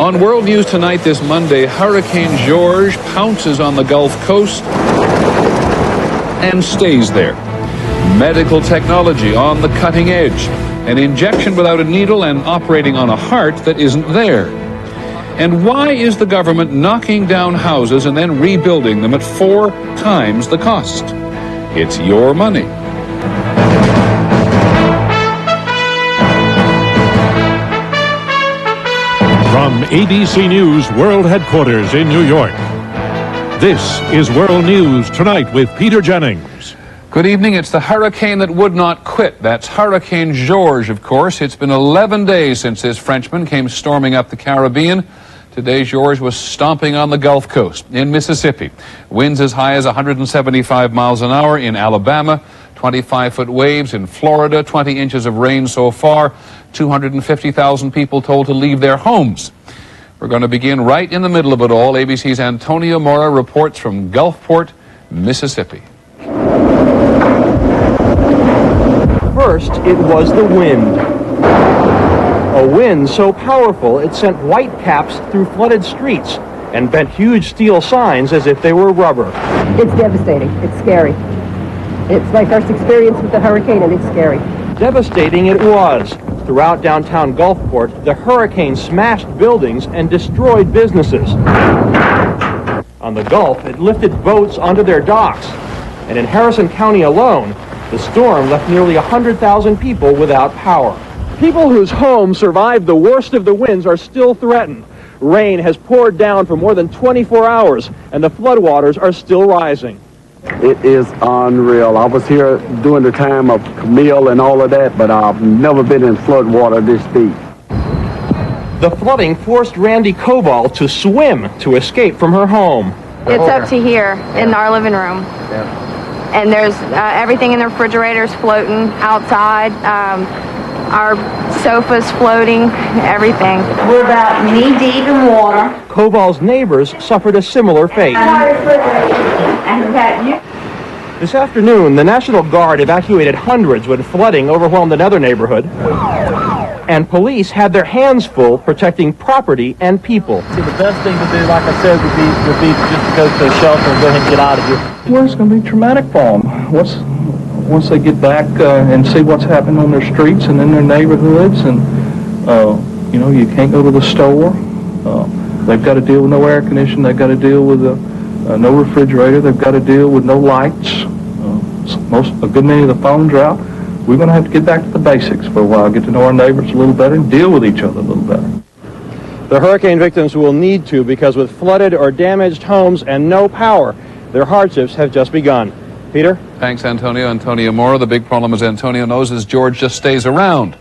On World News Tonight this Monday, Hurricane George pounces on the Gulf Coast and stays there. Medical technology on the cutting edge. An injection without a needle and operating on a heart that isn't there. And why is the government knocking down houses and then rebuilding them at 4 times the cost? It's your money. From ABC News World Headquarters in New York, this is World News Tonight with Peter Jennings. Good evening. It's the hurricane that would not quit. That's Hurricane George, of course. It's been 11 days since this Frenchman came storming up the Caribbean. Today, George was stomping on the Gulf Coast in Mississippi. Winds as high as 175 miles an hour in Alabama, 25-foot waves in Florida, 20 inches of rain so far, 250,000 people told to leave their homes. We're going to begin right in the middle of it all. ABC's Antonio Mora reports from Gulfport, Mississippi. First, it was the wind. A wind so powerful it sent white caps through flooded streets and bent huge steel signs as if they were rubber. It's devastating. It's scary. It's my first experience with the hurricane, and it's scary. Devastating it was. Throughout downtown Gulfport, the hurricane smashed buildings and destroyed businesses. On the Gulf, it lifted boats onto their docks. And in Harrison County alone, the storm left nearly 100,000 people without power. People whose homes survived the worst of the winds are still threatened. Rain has poured down for more than 24 hours, and the floodwaters are still rising. It is unreal. I was here during the time of Camille and all of that, but I've never been in floodwater this deep. The flooding forced Randy Koval to swim to escape from her home. It's up to here in our living room. And there's everything in the refrigerator's floating outside. Our sofa's floating, everything. We're about knee-deep in water. Koval's neighbors suffered a similar fate. This afternoon, the National Guard evacuated hundreds when flooding overwhelmed another neighborhood. And police had their hands full protecting property and people. See, the best thing to do, like I said, would be just to go to a shelter and go ahead and get out of here. Well, it's going to be traumatic for them. Once they get back and see what's happening on their streets and in their neighborhoods, and you can't go to the store. They've got to deal with no air conditioning. They've got to deal with no refrigerator. They've got to deal with no lights. A good many of the phones are out. We're going to have to get back to the basics for a while, get to know our neighbors a little better, and deal with each other a little better. The hurricane victims will need to, because with flooded or damaged homes and no power, their hardships have just begun. Peter? Thanks, Antonio. Antonio Mora. The big problem, as Antonio knows, is George just stays around,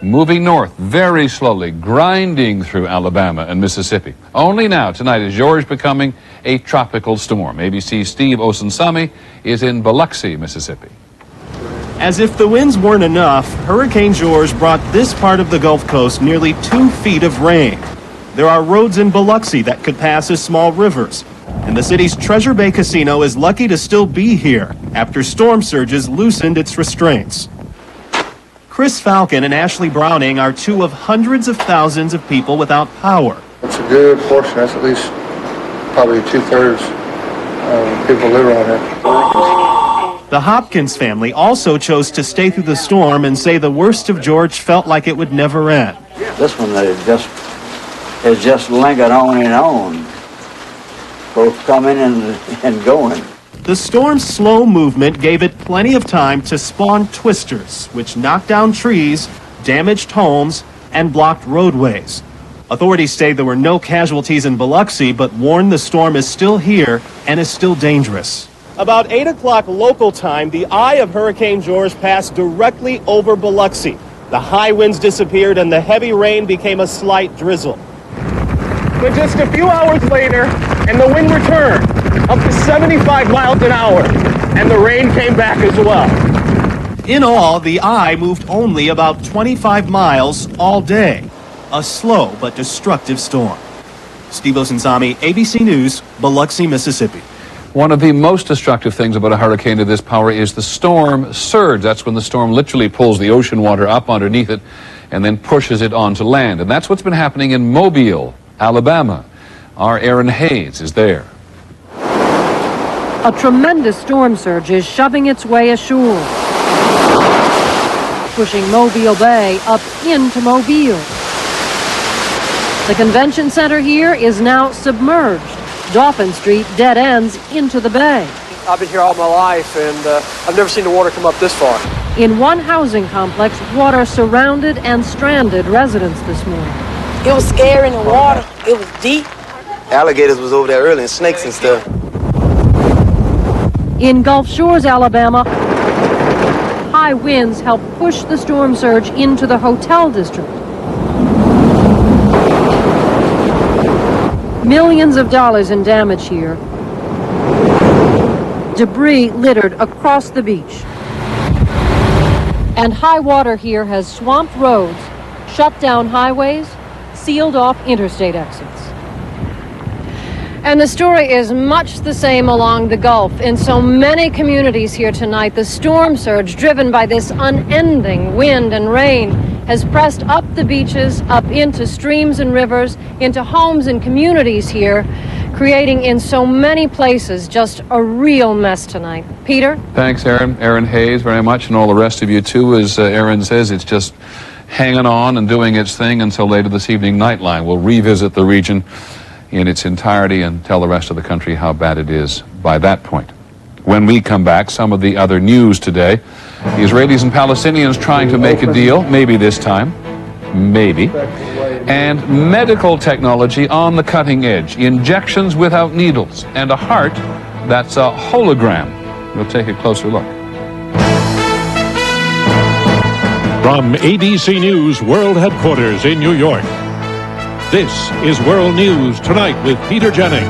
moving north very slowly, grinding through Alabama and Mississippi. Only now, tonight, is George becoming a tropical storm. ABC's Steve Osunsami is in Biloxi, Mississippi. As if the winds weren't enough, Hurricane George brought this part of the Gulf Coast nearly 2 feet of rain. There are roads in Biloxi that could pass as small rivers. And the city's Treasure Bay Casino is lucky to still be here after storm surges loosened its restraints. Chris Falcon and Ashley Browning are two of hundreds of thousands of people without power. It's a good portion. That's at least probably 2/3 of people live around here. The Hopkins family also chose to stay through the storm and say the worst of George felt like it would never end. This one has just lingered on and on, both coming and going. The storm's slow movement gave it plenty of time to spawn twisters, which knocked down trees, damaged homes, and blocked roadways. Authorities say there were no casualties in Biloxi, but warn the storm is still here and is still dangerous. About 8 o'clock local time, the eye of Hurricane George passed directly over Biloxi. The high winds disappeared and the heavy rain became a slight drizzle. But just a few hours later, and the wind returned up to 75 miles an hour, and the rain came back as well. In all, the eye moved only about 25 miles all day. A slow but destructive storm. Steve Osunsami, ABC News, Biloxi, Mississippi. One of the most destructive things about a hurricane of this power is the storm surge. That's when the storm literally pulls the ocean water up underneath it and then pushes it onto land. And that's what's been happening in Mobile, Alabama. Our Aaron Hayes is there. A tremendous storm surge is shoving its way ashore, pushing Mobile Bay up into Mobile. The convention center here is now submerged. Dauphin Street dead ends into the bay. I've been here all my life, and I've never seen the water come up this far. In one housing complex, water surrounded and stranded residents this morning. It was scary in the water. It was deep. Alligators was over there early, and snakes and stuff. In Gulf Shores, Alabama, high winds helped push the storm surge into the hotel district. Millions of dollars in damage here. Debris littered across the beach. And high water here has swamped roads, shut down highways, sealed off interstate exits. And the story is much the same along the Gulf. In so many communities here tonight, the storm surge driven by this unending wind and rain has pressed up the beaches, up into streams and rivers, into homes and communities here, creating in so many places just a real mess tonight. Peter? Thanks, Aaron. Aaron Hayes, very much, and all the rest of you, too. As Aaron says, it's just hanging on and doing its thing until later this evening. Nightline will revisit the region in its entirety and tell the rest of the country how bad it is by that point. When we come back, some of the other news today. The Israelis and Palestinians trying to make a deal, maybe this time, maybe. And medical technology on the cutting edge. Injections without needles. And a heart that's a hologram. We'll take a closer look. From ABC News World Headquarters in New York, this is World News Tonight with Peter Jennings.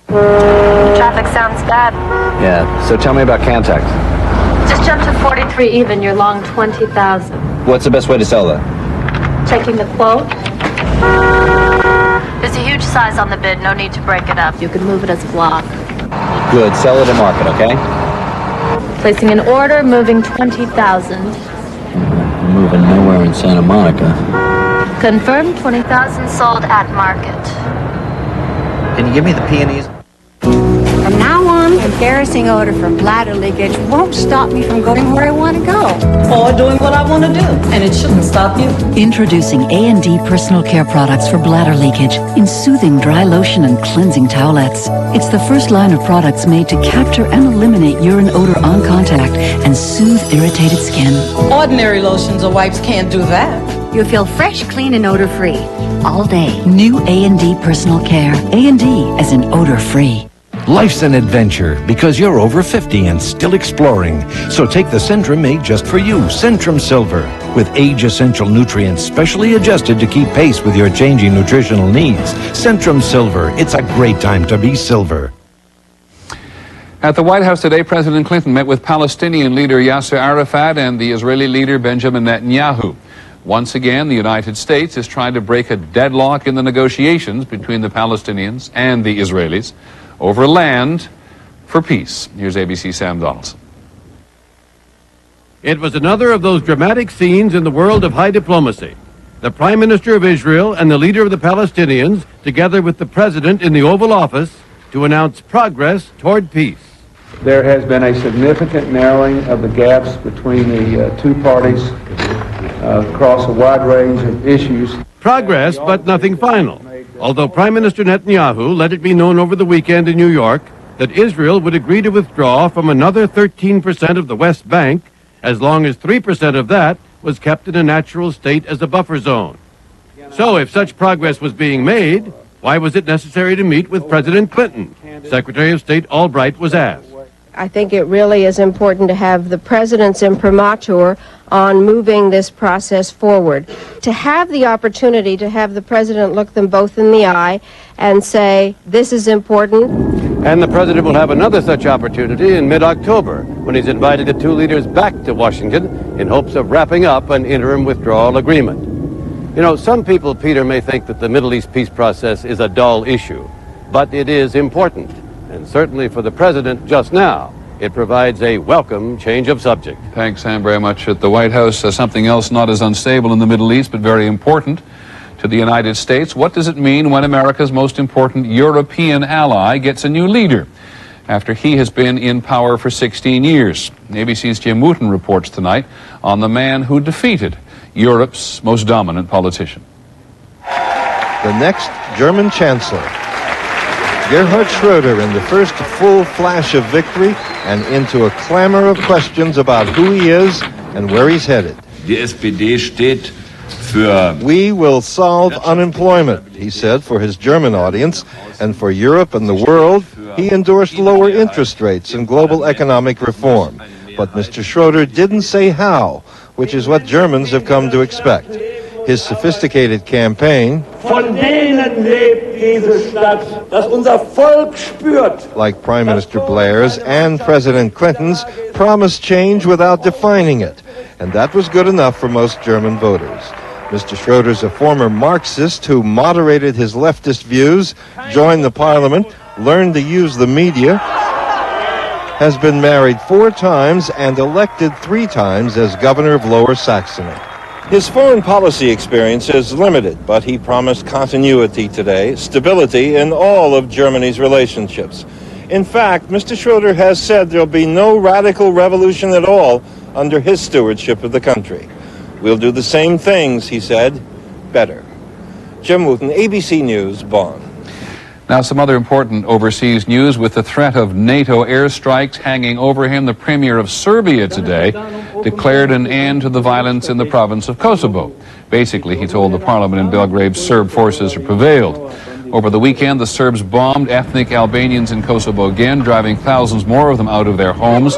Traffic sounds bad. Yeah, so tell me about Cantex. Just jump to 43 even, you're long 20,000. What's the best way to sell that? Checking the quote. There's a huge size on the bid, no need to break it up. You can move it as a block. Good, sell it at market, okay? Placing an order, moving 20,000. Moving nowhere in Santa Monica. Confirmed, 20,000 sold at market. Can you give me the peonies? From now on, embarrassing odor from bladder leakage won't stop me from going where I want to go. Or doing what I want to do, and it shouldn't stop you. Introducing A&D personal care products for bladder leakage in soothing dry lotion and cleansing towelettes. It's the first line of products made to capture and eliminate urine odor on contact and soothe irritated skin. Ordinary lotions or wipes can't do that. You'll feel fresh, clean, and odor-free all day. New A&D personal care. A&D as in odor-free. Life's an adventure because you're over 50 and still exploring. So take the Centrum made just for you, Centrum Silver, with age-essential nutrients specially adjusted to keep pace with your changing nutritional needs. Centrum Silver, it's a great time to be silver. At the White House today, President Clinton met with Palestinian leader Yasser Arafat and the Israeli leader Benjamin Netanyahu. Once again, the United States is trying to break a deadlock in the negotiations between the Palestinians and the Israelis over land for peace. Here's ABC Sam Donaldson. It was another of those dramatic scenes in the world of high diplomacy. The Prime Minister of Israel and the leader of the Palestinians, together with the President in the Oval Office, to announce progress toward peace. There has been a significant narrowing of the gaps between the two parties across a wide range of issues. Progress, but nothing final. Although Prime Minister Netanyahu let it be known over the weekend in New York that Israel would agree to withdraw from another 13% of the West Bank as long as 3% of that was kept in a natural state as a buffer zone. So if such progress was being made, why was it necessary to meet with President Clinton? Secretary of State Albright was asked. I think it really is important to have the president's imprimatur on moving this process forward. To have the opportunity to have the president look them both in the eye and say, this is important. And the president will have another such opportunity in mid-October when he's invited the two leaders back to Washington in hopes of wrapping up an interim withdrawal agreement. You know, some people, Peter, may think that the Middle East peace process is a dull issue, but it is important. And certainly for the president just now, It provides a welcome change of subject. Thanks, Sam, very much. At the White House, something else not as unstable in the Middle East, but very important to the United States. What does it mean when America's most important European ally gets a new leader after he has been in power for 16 years? ABC's Jim Wooten reports tonight on the man who defeated Europe's most dominant politician. The next German chancellor, Gerhard Schröder, in the first full flash of victory and into a clamor of questions about who he is and where he's headed. Die SPD steht für We will solve unemployment, he said for his German audience, and for Europe and the world, he endorsed lower interest rates and global economic reform. But Mr. Schröder didn't say how, which is what Germans have come to expect. His sophisticated campaign, Von denen lebt diese Stadt, dass unser Volk spürt. Like Prime Minister Blair's and President Clinton's, promised change without defining it. And that was good enough for most German voters. Mr. Schröder's a former Marxist who moderated his leftist views, joined the parliament, learned to use the media, has been married 4 times and elected 3 times as governor of Lower Saxony. His foreign policy experience is limited, but he promised continuity today, stability in all of Germany's relationships. In fact, Mr. Schröder has said there'll be no radical revolution at all under his stewardship of the country. We'll do the same things, he said, better. Jim Wooten, ABC News, Bonn. Now, some other important overseas news. With the threat of NATO airstrikes hanging over him, the premier of Serbia today declared an end to the violence in the province of Kosovo. Basically, he told the parliament in Belgrade Serb forces have prevailed. Over the weekend, the Serbs bombed ethnic Albanians in Kosovo again, driving thousands more of them out of their homes.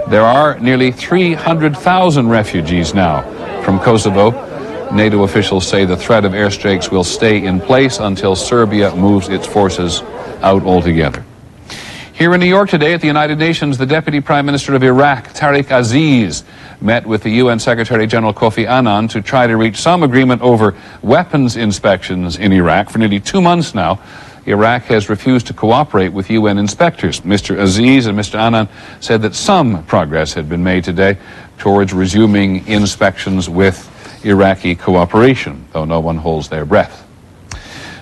There are nearly 300,000 refugees now from Kosovo. NATO officials say the threat of airstrikes will stay in place until Serbia moves its forces out altogether. Here in New York today at the United Nations, the Deputy Prime Minister of Iraq, Tariq Aziz, met with the UN Secretary General Kofi Annan to try to reach some agreement over weapons inspections in Iraq. For nearly 2 months now, Iraq has refused to cooperate with UN inspectors. Mr. Aziz and Mr. Annan said that some progress had been made today towards resuming inspections with Iraqi cooperation, though no one holds their breath.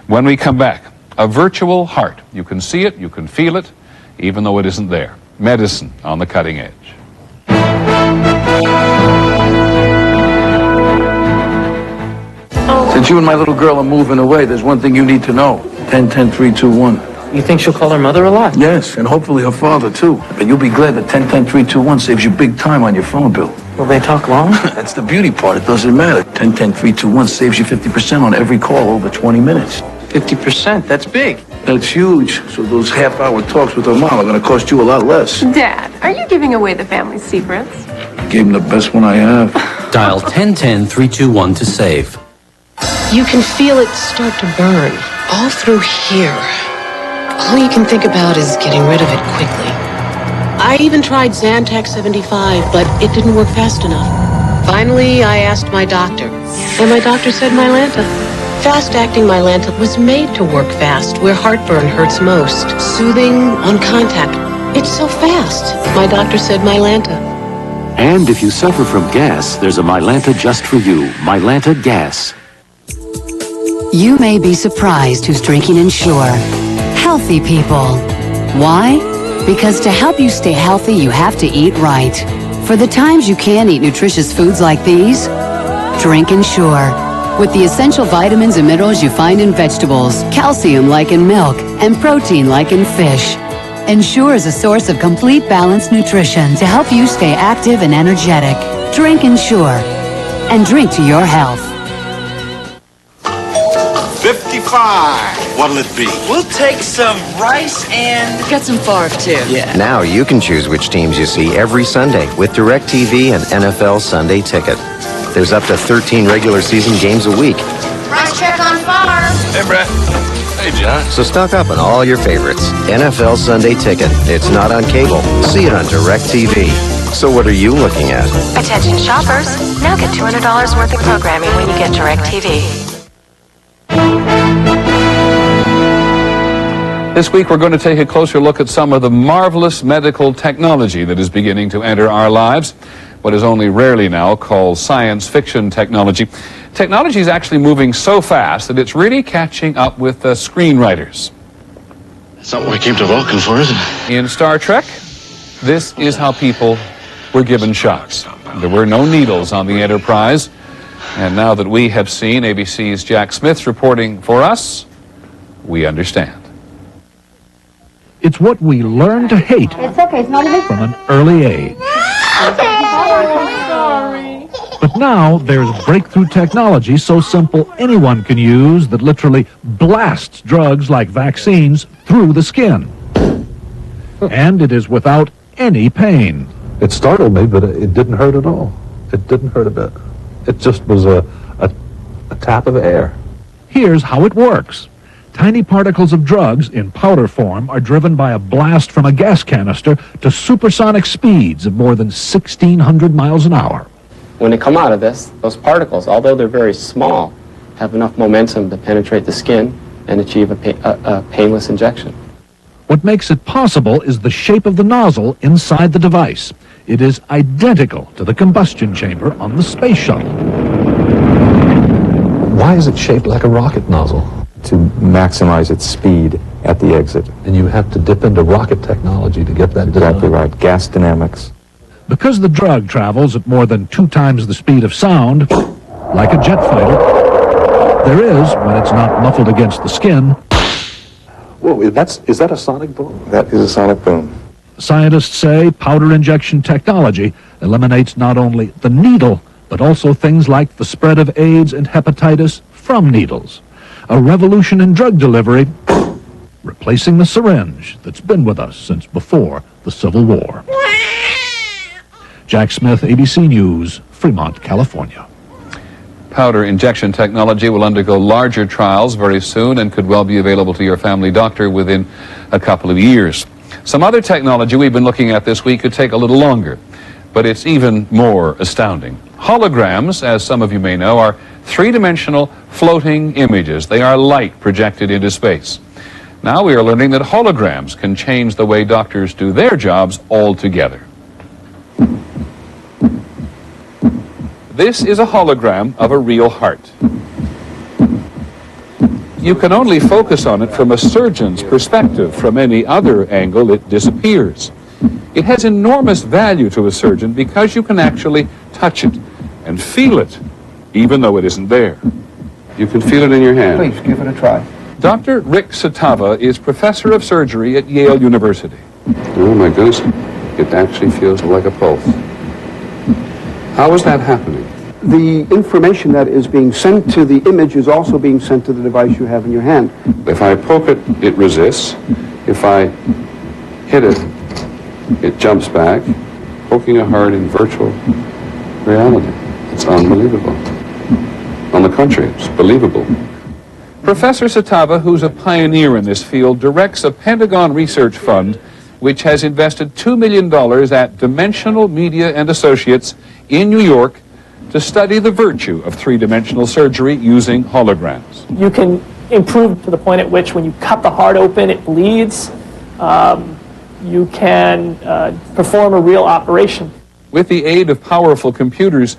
When we come back, a virtual heart. You can see it, you can feel it, even though it isn't there. Medicine on the cutting edge. Since you and my little girl are moving away, there's one thing you need to know. 10-10-3-2-1. You think she'll call her mother a lot? Yes, and hopefully her father, too. But you'll be glad that 10-10-3-2-1 saves you big time on your phone bill. Will they talk long? That's the beauty part. It doesn't matter. 10-10-3-2-1 saves you 50% on every call over 20 minutes. 50%? That's big. That's huge. So those half-hour talks with her mom are going to cost you a lot less. Dad, are you giving away the family secrets? Gave him the best one I have. Dial 10-10-3-2-1 to save. You can feel it start to burn all through here. All you can think about is getting rid of it quickly. I even tried Zantac 75, but it didn't work fast enough. Finally, I asked my doctor, and my doctor said Mylanta. Fast-acting Mylanta was made to work fast where heartburn hurts most. Soothing, on contact. It's so fast. My doctor said Mylanta. And if you suffer from gas, there's a Mylanta just for you. Mylanta Gas. You may be surprised who's drinking Ensure. Healthy people. Why? Because to help you stay healthy, you have to eat right. For the times you can't eat nutritious foods like these, drink Ensure. With the essential vitamins and minerals you find in vegetables, calcium like in milk, and protein like in fish. Ensure is a source of complete balanced nutrition to help you stay active and energetic. Drink Ensure. And drink to your health. 55. What'll it be? We'll take some rice and Get some farf, too. Yeah. Now you can choose which teams you see every Sunday with DirecTV and NFL Sunday Ticket. There's up to 13 regular season games a week. Price check on farm. Hey, Brett. Hey, John. So stock up on all your favorites. NFL Sunday Ticket. It's not on cable. See it on DirecTV. So what are you looking at? Attention shoppers. Now get $200 worth of programming when you get DirecTV. This week, we're going to take a closer look at some of the marvelous medical technology that is beginning to enter our lives, what is only rarely now called science fiction technology. Technology is actually moving so fast that it's really catching up with screenwriters. That's not what we came to Vulcan for, is it? In Star Trek, this is how people were given shots. There were no needles on the Enterprise. And now that we have seen ABC's Jack Smith's reporting for us, we understand. It's what we learn to hate It's okay, it's not a big... from an early age. But now there's breakthrough technology so simple anyone can use that literally blasts drugs like vaccines through the skin. And it is without any pain. It startled me, but it didn't hurt at all. It didn't hurt a bit. It just was a tap of air. Here's how it works. Tiny particles of drugs in powder form are driven by a blast from a gas canister to supersonic speeds of more than 1,600 miles an hour. When they come out of this, those particles, although they're very small, have enough momentum to penetrate the skin and achieve a painless injection. What makes it possible is the shape of the nozzle inside the device. It is identical to the combustion chamber on the space shuttle. Why is it shaped like a rocket nozzle? To maximize its speed at the exit. And you have to dip into rocket technology to get that done. Exactly right. Gas dynamics. Because the drug travels at more than 2 times the speed of sound, like a jet fighter, there is, when it's not muffled against the skin... Whoa, is that a sonic boom? That is a sonic boom. Scientists say powder injection technology eliminates not only the needle, but also things like the spread of AIDS and hepatitis from needles. A revolution in drug delivery, replacing the syringe that's been with us since before the Civil War. Jack Smith, ABC News, Fremont, California. Powder injection technology will undergo larger trials very soon and could well be available to your family doctor within a couple of years. Some other technology we've been looking at this week could take a little longer, but it's even more astounding. Holograms, as some of you may know, are three-dimensional floating images. They are light projected into space. Now we are learning that holograms can change the way doctors do their jobs altogether. This is a hologram of a real heart. You can only focus on it from a surgeon's perspective. From any other angle, it disappears. It has enormous value to a surgeon because you can actually touch it and feel it, even though it isn't there. You can feel it in your hand. Please, give it a try. Dr. Rick Satava is professor of surgery at Yale University. Oh my goodness, it actually feels like a pulse. How is that happening? The information that is being sent to the image is also being sent to the device you have in your hand. If I poke it, it resists. If I hit it, it jumps back. Poking a heart in virtual reality. It's unbelievable. On the contrary, it's believable. Professor Satava, who's a pioneer in this field, directs a Pentagon research fund which has invested $2 million at Dimensional Media and Associates in New York to study the virtue of three-dimensional surgery using holograms. You can improve to the point at which when you cut the heart open, it bleeds. You can perform a real operation. With the aid of powerful computers,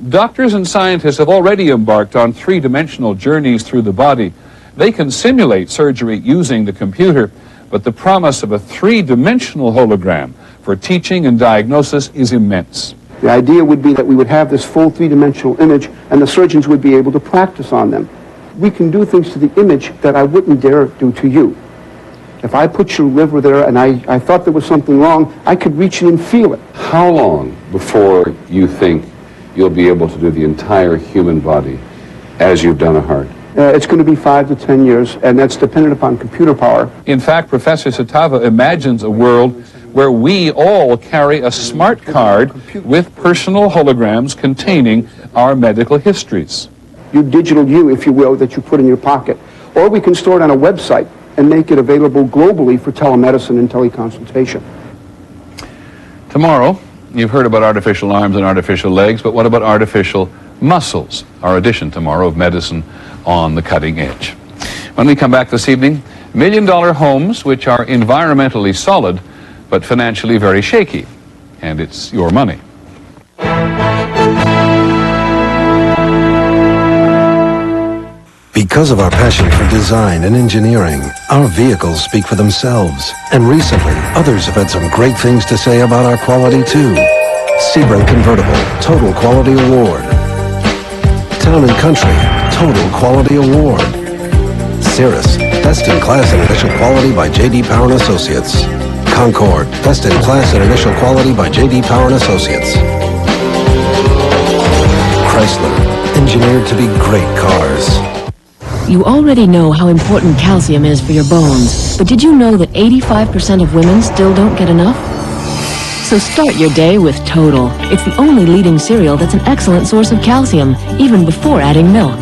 doctors and scientists have already embarked on three-dimensional journeys through the body. They can simulate surgery using the computer, but the promise of a three-dimensional hologram for teaching and diagnosis is immense. The idea would be that we would have this full three-dimensional image and the surgeons would be able to practice on them. We can do things to the image that I wouldn't dare do to you. If I put your liver there and I thought there was something wrong, I could reach in and feel it. How long before you think you'll be able to do the entire human body as you've done a heart? It's going to be 5 to 10 years, and that's dependent upon computer power. In fact, Professor Satava imagines a world where we all carry a smart card with personal holograms containing our medical histories. Your digital you, if you will, that you put in your pocket. Or we can store it on a website and make it available globally for telemedicine and teleconsultation. Tomorrow, you've heard about artificial arms and artificial legs, but what about artificial muscles? Our edition tomorrow of Medicine on the Cutting Edge. When we come back this evening, million-dollar homes which are environmentally solid but financially very shaky. And it's your money. Because of our passion for design and engineering, our vehicles speak for themselves. And recently, others have had some great things to say about our quality too. Sebring Convertible, Total Quality Award. Town & Country, Total Quality Award. Cirrus, Best in Class and Initial Quality by J.D. Power & Associates. Concord, Best in Class and Initial Quality by J.D. Power & Associates. Chrysler, engineered to be great cars. You already know how important calcium is for your bones, but did you know that 85% of women still don't get enough? So start your day with Total. It's the only leading cereal that's an excellent source of calcium, even before adding milk.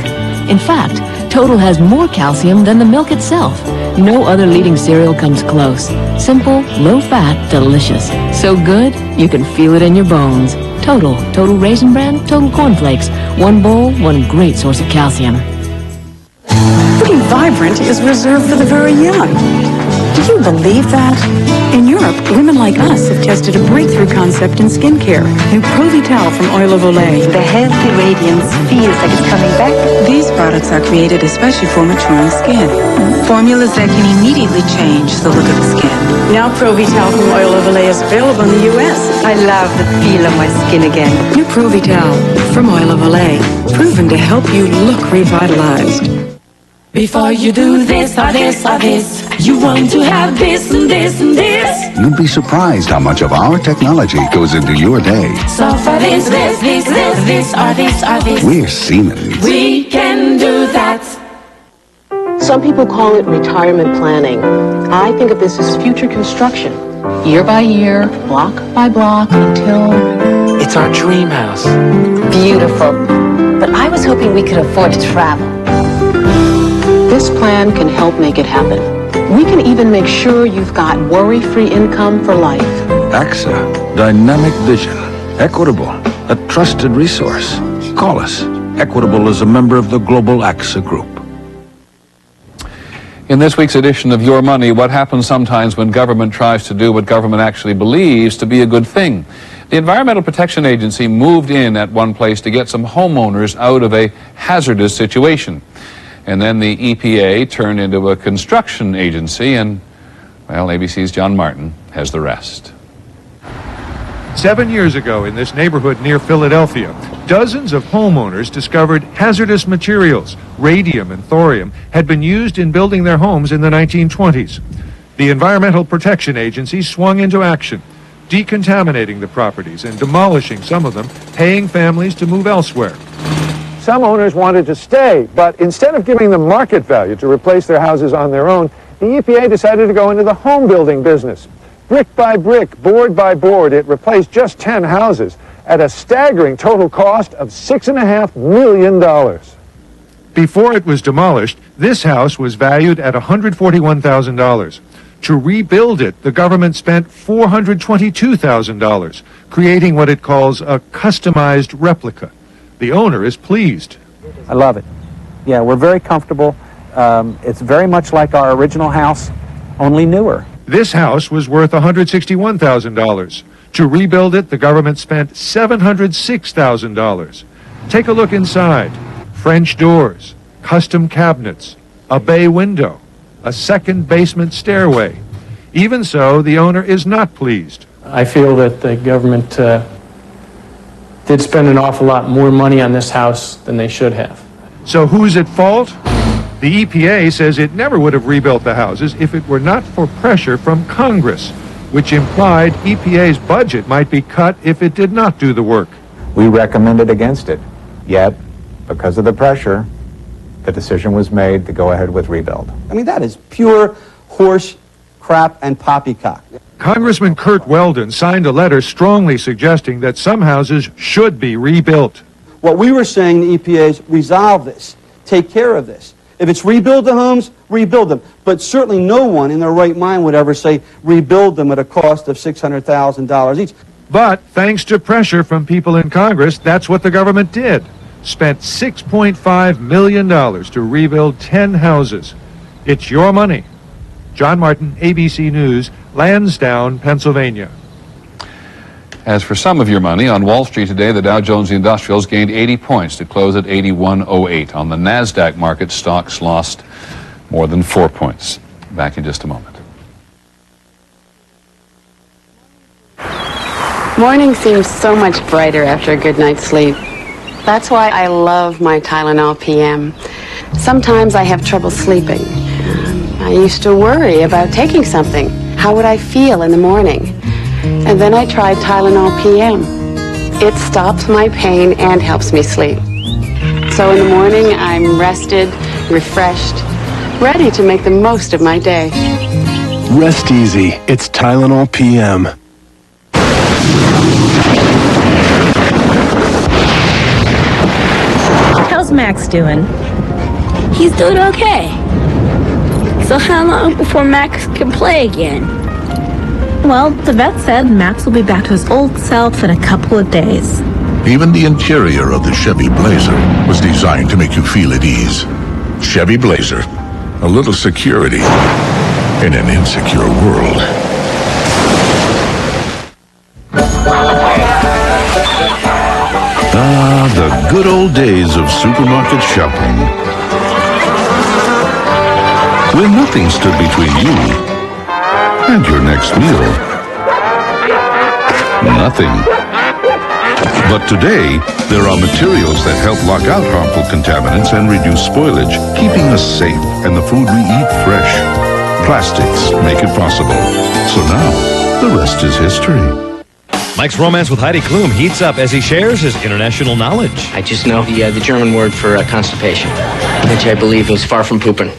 In fact, Total has more calcium than the milk itself. No other leading cereal comes close. Simple, low-fat, delicious. So good, you can feel it in your bones. Total. Total Raisin Bran, Total Cornflakes. One bowl, one great source of calcium. Pretty Vibrant is reserved for the very young. Do you believe that? In Europe, women like us have tested a breakthrough concept in skincare. New Pro-Vital from Oil of Olay. The healthy radiance feels like it's coming back. These products are created especially for maturing skin. Formulas that can immediately change the look of the skin. Now Pro-Vital from Oil of Olay is available in the U.S. I love the feel of my skin again. New Pro-Vital from Oil of Olay. Proven to help you look revitalized. Before you do this or this or this, you want to have this and this and this. You'd be surprised how much of our technology goes into your day. So for this or this or this. We're Siemens. We can do that. Some people call it retirement planning. I think of this as future construction. Year by year, block by block, until... It's our dream house. Beautiful. But I was hoping we could afford to travel. This plan can help make it happen. We can even make sure you've got worry-free income for life. AXA, dynamic vision, equitable, a trusted resource. Call us. Equitable is a member of the global AXA Group. In this week's edition of Your Money, what happens sometimes when government tries to do what government actually believes to be a good thing. The Environmental Protection Agency moved in at one place to get some homeowners out of a hazardous situation. And then the EPA turned into a construction agency, and, well, ABC's John Martin has the rest. 7 years ago in this neighborhood near Philadelphia, dozens of homeowners discovered hazardous materials, radium and thorium, had been used in building their homes in the 1920s. The Environmental Protection Agency swung into action, decontaminating the properties and demolishing some of them, paying families to move elsewhere. Some owners wanted to stay, but instead of giving them market value to replace their houses on their own, the EPA decided to go into the home building business. Brick by brick, board by board, it replaced just 10 houses at a staggering total cost of $6.5 million. Before it was demolished, this house was valued at $141,000. To rebuild it, the government spent $422,000, creating what it calls a customized replica. The owner is pleased. I love it. Yeah, we're very comfortable. It's very much like our original house, only newer. This house was worth $161,000. To rebuild it, the government spent $706,000. Take a look inside. French doors, custom cabinets, a bay window, a second basement stairway. Even so, the owner is not pleased. I feel that the government did spend an awful lot more money on this house than they should have. So who's at fault? The EPA says it never would have rebuilt the houses if it were not for pressure from Congress, which implied EPA's budget might be cut if it did not do the work. We recommended against it, yet, because of the pressure, the decision was made to go ahead with rebuild. I mean, that is pure horse crap and poppycock. Congressman Kurt Weldon signed a letter strongly suggesting that some houses should be rebuilt. What we were saying, the EPA, is resolve this. Take care of this. If it's rebuild the homes, rebuild them. But certainly no one in their right mind would ever say rebuild them at a cost of $600,000 each. But thanks to pressure from people in Congress, that's what the government did. Spent $6.5 million to rebuild 10 houses. It's your money. John Martin, ABC News, Lansdowne, Pennsylvania. As for some of your money, on Wall Street today, the Dow Jones Industrials gained 80 points to close at 81.08. On the NASDAQ market, stocks lost more than 4 points. Back in just a moment. Morning seems so much brighter after a good night's sleep. That's why I love my Tylenol PM. Sometimes I have trouble sleeping. I used to worry about taking something. How would I feel in the morning? And then I tried Tylenol PM. It stops my pain and helps me sleep. So in the morning, I'm rested, refreshed, ready to make the most of my day. Rest easy. It's Tylenol PM. How's Max doing? He's doing okay. So how long before Max can play again? Well, the vet said Max will be back to his old self in a couple of days. Even the interior of the Chevy Blazer was designed to make you feel at ease. Chevy Blazer, a little security in an insecure world. Ah, the good old days of supermarket shopping. When nothing stood between you and your next meal. Nothing. But today, there are materials that help lock out harmful contaminants and reduce spoilage, keeping us safe and the food we eat fresh. Plastics make it possible. So now, the rest is history. Mike's romance with Heidi Klum heats up as he shares his international knowledge. I just know the German word for constipation, which I believe is far from pooping.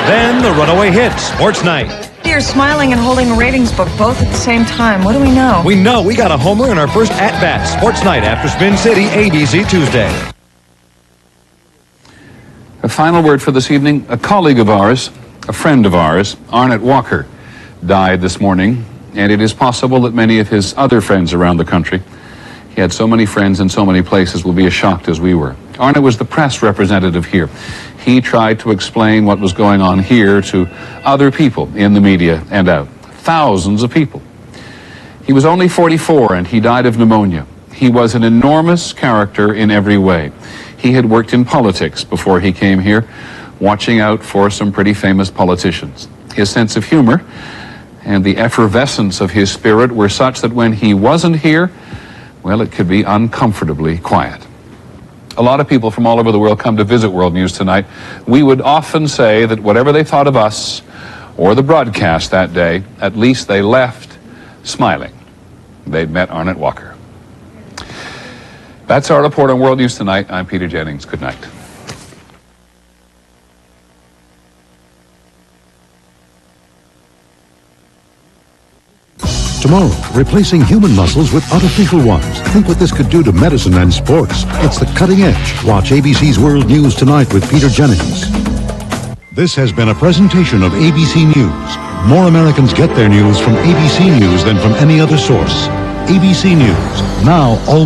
Then the runaway hit, Sports Night. You're smiling and holding a ratings book both at the same time. What do we know? We know we got a homer in our first at-bat. Sports Night after Spin City, ABC Tuesday. A final word for this evening. A colleague of ours, a friend of ours, Arnott Walker, died this morning, and it is possible that many of his other friends around the country, he had so many friends in so many places, will be as shocked as we were. Arnott was the press representative here. He tried to explain what was going on here to other people in the media and out. Thousands of people. He was only 44 and he died of pneumonia. He was an enormous character in every way. He had worked in politics before he came here, watching out for some pretty famous politicians. His sense of humor and the effervescence of his spirit were such that when he wasn't here, well, it could be uncomfortably quiet. A lot of people from all over the world come to visit World News Tonight. We would often say that whatever they thought of us or the broadcast that day, at least they left smiling. They'd met Arnott Walker. That's our report on World News Tonight. I'm Peter Jennings. Good night. Tomorrow, replacing human muscles with artificial ones. Think what this could do to medicine and sports. It's the cutting edge. Watch ABC's World News Tonight with Peter Jennings. This has been a presentation of ABC News. More Americans get their news from ABC News than from any other source. ABC News, now all